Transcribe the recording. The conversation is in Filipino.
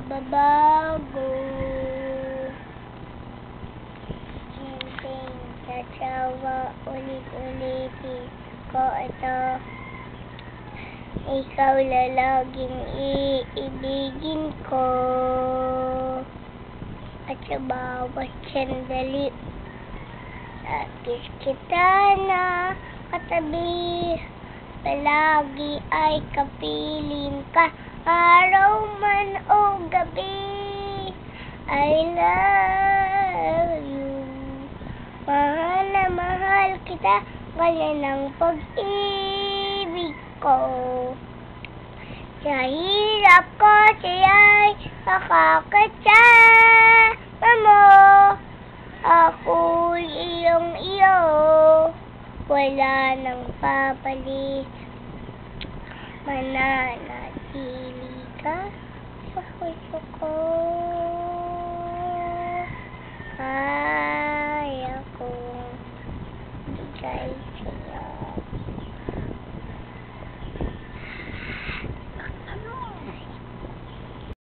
mababago. Hindi sasawa, ulit-ulitin ko ito. Ikaw lalaging iibigin ko. At sa bawat sandali, lagis kita na katabi. Palagi ay kapiling ka, araw man o gabi. I love you. Mahal na mahal kita, ganyan ang pag-ibig ko. Sa hirap ko siya'y makakasama mo. Ako'y iyong-iyo, wala nang papalit. Mananatili ka sa puso ko.